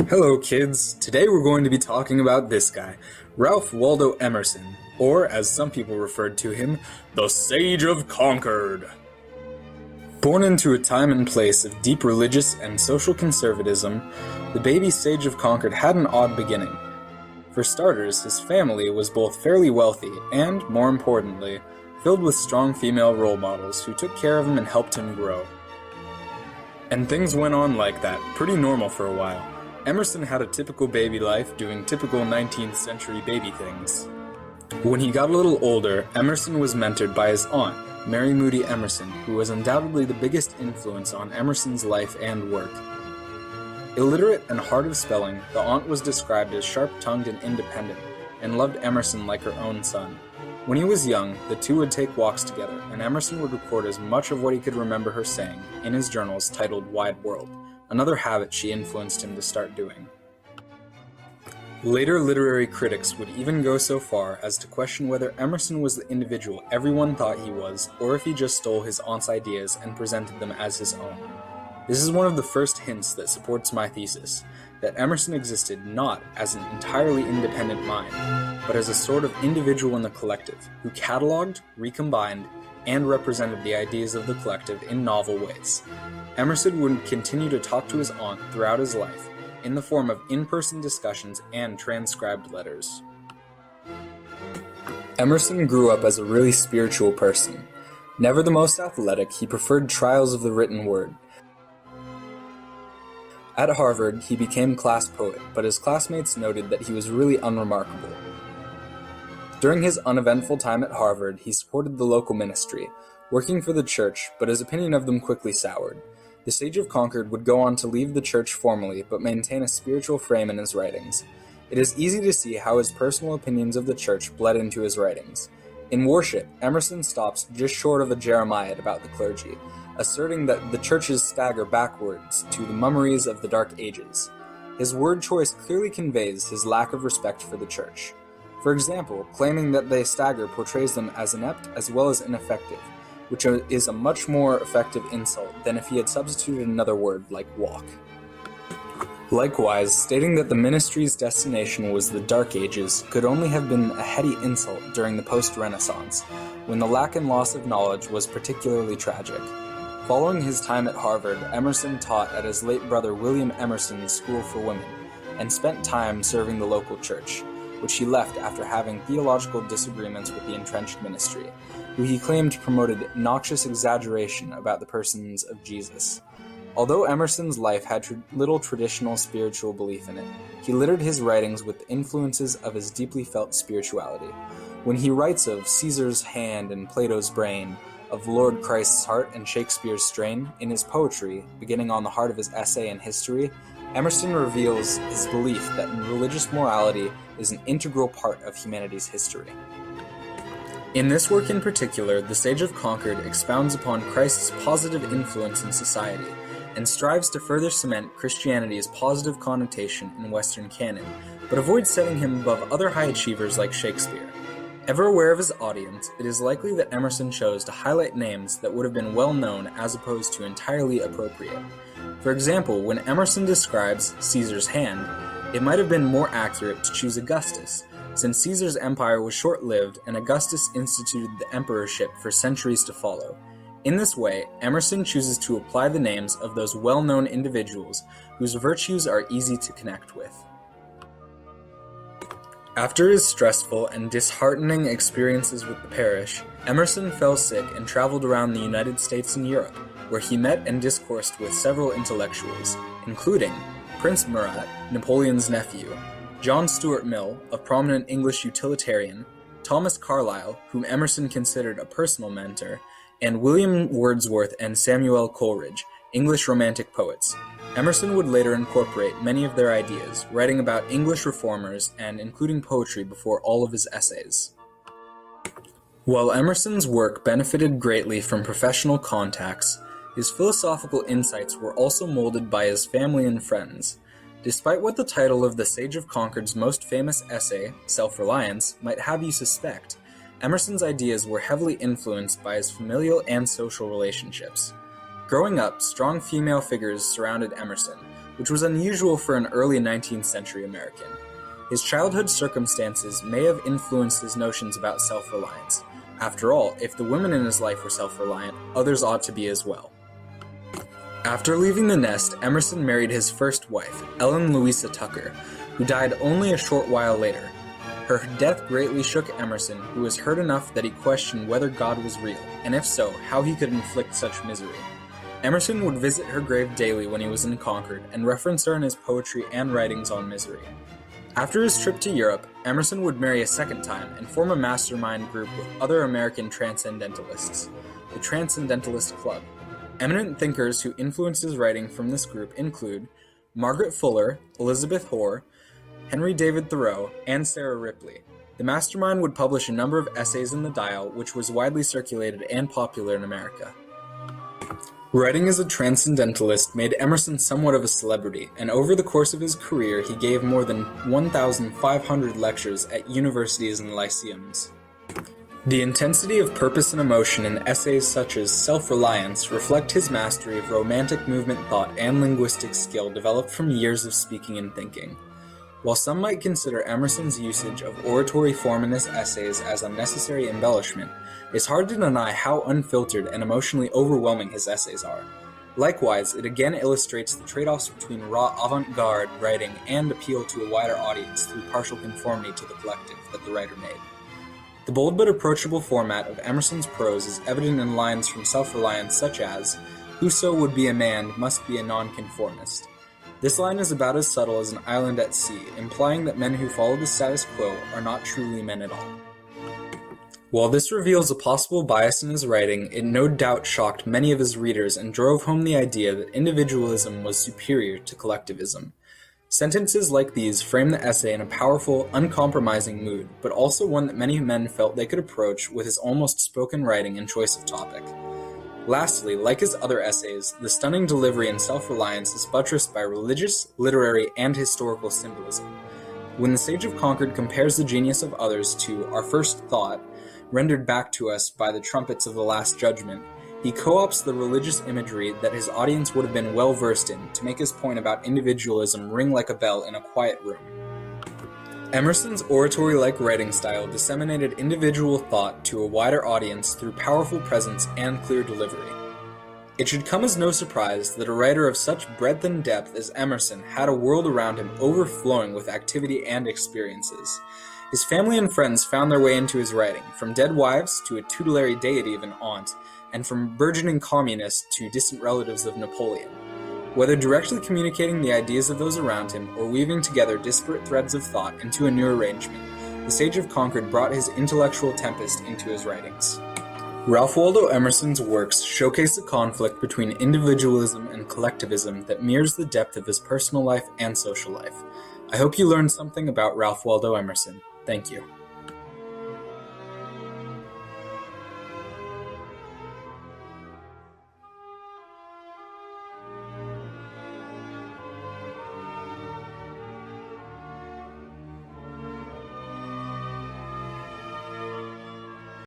Hello kids, today we're going to be talking about this guy, Ralph Waldo Emerson, or as some people referred to him, the Sage of Concord. Born into a time and place of deep religious and social conservatism, the baby Sage of Concord had an odd beginning. For starters, his family was both fairly wealthy and, more importantly, filled with strong female role models who took care of him and helped him grow. And things went on like that, pretty normal for a while. Emerson had a typical baby life doing typical 19th century baby things. When he got a little older, Emerson was mentored by his aunt, Mary Moody Emerson, who was undoubtedly the biggest influence on Emerson's life and work. Illiterate and hard of spelling, the aunt was described as sharp-tongued and independent, and loved Emerson like her own son. When he was young, the two would take walks together, and Emerson would record as much of what he could remember her saying in his journals titled Wide World, another habit she influenced him to start doing. Later literary critics would even go so far as to question whether Emerson was the individual everyone thought he was, or if he just stole his aunt's ideas and presented them as his own. This is one of the first hints that supports my thesis, that Emerson existed not as an entirely independent mind, but as a sort of individual in the collective, who cataloged, recombined, and represented the ideas of the collective in novel ways. Emerson would continue to talk to his aunt throughout his life, in the form of in-person discussions and transcribed letters. Emerson grew up as a really spiritual person. Never the most athletic, he preferred trials of the written word. At Harvard, he became class poet, but his classmates noted that he was really unremarkable. During his uneventful time at Harvard, he supported the local ministry, working for the church, but his opinion of them quickly soured. The Sage of Concord would go on to leave the church formally, but maintain a spiritual frame in his writings. It is easy to see how his personal opinions of the church bled into his writings. In Worship, Emerson stops just short of a Jeremiad about the clergy, asserting that the churches stagger backwards to the mummeries of the Dark Ages. His word choice clearly conveys his lack of respect for the church. For example, claiming that they stagger portrays them as inept as well as ineffective, which is a much more effective insult than if he had substituted another word like walk. Likewise, stating that the ministry's destination was the Dark Ages could only have been a heady insult during the post-Renaissance, when the lack and loss of knowledge was particularly tragic. Following his time at Harvard, Emerson taught at his late brother William Emerson's School for Women, and spent time serving the local church, which he left after having theological disagreements with the entrenched ministry, who he claimed promoted noxious exaggeration about the persons of Jesus. Although Emerson's life had little traditional spiritual belief in it, he littered his writings with influences of his deeply felt spirituality. When he writes of Caesar's hand and Plato's brain, of Lord Christ's heart and Shakespeare's strain, in his poetry, beginning on the heart of his essay in history, Emerson reveals his belief that religious morality is an integral part of humanity's history. In this work in particular, the Sage of Concord expounds upon Christ's positive influence in society, and strives to further cement Christianity's positive connotation in Western canon, but avoids setting him above other high achievers like Shakespeare. Ever aware of his audience, it is likely that Emerson chose to highlight names that would have been well known as opposed to entirely appropriate. For example, when Emerson describes Caesar's hand, it might have been more accurate to choose Augustus, since Caesar's empire was short-lived and Augustus instituted the emperorship for centuries to follow. In this way, Emerson chooses to apply the names of those well-known individuals whose virtues are easy to connect with. After his stressful and disheartening experiences with the parish, Emerson fell sick and traveled around the United States and Europe, where he met and discoursed with several intellectuals, including Prince Murat, Napoleon's nephew, John Stuart Mill, a prominent English utilitarian, Thomas Carlyle, whom Emerson considered a personal mentor, and William Wordsworth and Samuel Coleridge, English Romantic poets. Emerson would later incorporate many of their ideas, writing about English reformers and including poetry before all of his essays. While Emerson's work benefited greatly from professional contacts, his philosophical insights were also molded by his family and friends. Despite what the title of the Sage of Concord's most famous essay, Self-Reliance, might have you suspect, Emerson's ideas were heavily influenced by his familial and social relationships. Growing up, strong female figures surrounded Emerson, which was unusual for an early 19th century American. His childhood circumstances may have influenced his notions about self-reliance. After all, if the women in his life were self-reliant, others ought to be as well. After leaving the nest, Emerson married his first wife, Ellen Louisa Tucker, who died only a short while later. Her death greatly shook Emerson, who was hurt enough that he questioned whether God was real, and if so, how he could inflict such misery. Emerson would visit her grave daily when he was in Concord, and reference her in his poetry and writings on misery. After his trip to Europe, Emerson would marry a second time and form a mastermind group with other American transcendentalists, the Transcendentalist Club. Eminent thinkers who influenced his writing from this group include Margaret Fuller, Elizabeth Hoare, Henry David Thoreau, and Sarah Ripley. The mastermind would publish a number of essays in the Dial, which was widely circulated and popular in America. Writing as a transcendentalist made Emerson somewhat of a celebrity, and over the course of his career he gave more than 1,500 lectures at universities and lyceums. The intensity of purpose and emotion in essays such as Self-Reliance reflect his mastery of romantic movement thought and linguistic skill developed from years of speaking and thinking. While some might consider Emerson's usage of oratory form in his essays as unnecessary embellishment, it's hard to deny how unfiltered and emotionally overwhelming his essays are. Likewise, it again illustrates the trade-offs between raw avant-garde writing and appeal to a wider audience through partial conformity to the collective that the writer made. The bold but approachable format of Emerson's prose is evident in lines from Self-Reliance such as, "Whoso would be a man must be a nonconformist." This line is about as subtle as an island at sea, implying that men who follow the status quo are not truly men at all. While this reveals a possible bias in his writing, it no doubt shocked many of his readers and drove home the idea that individualism was superior to collectivism. Sentences like these frame the essay in a powerful, uncompromising mood, but also one that many men felt they could approach with his almost spoken writing and choice of topic. Lastly, like his other essays, the stunning delivery in Self-Reliance is buttressed by religious, literary, and historical symbolism. When the Sage of Concord compares the genius of others to our first thought, rendered back to us by the trumpets of the Last Judgment, he co-opts the religious imagery that his audience would have been well versed in to make his point about individualism ring like a bell in a quiet room. Emerson's oratory-like writing style disseminated individual thought to a wider audience through powerful presence and clear delivery. It should come as no surprise that a writer of such breadth and depth as Emerson had a world around him overflowing with activity and experiences. His family and friends found their way into his writing, from dead wives to a tutelary deity of an aunt, and from burgeoning communists to distant relatives of Napoleon. Whether directly communicating the ideas of those around him or weaving together disparate threads of thought into a new arrangement, the Sage of Concord brought his intellectual tempest into his writings. Ralph Waldo Emerson's works showcase the conflict between individualism and collectivism that mirrors the depth of his personal life and social life. I hope you learned something about Ralph Waldo Emerson. Thank you.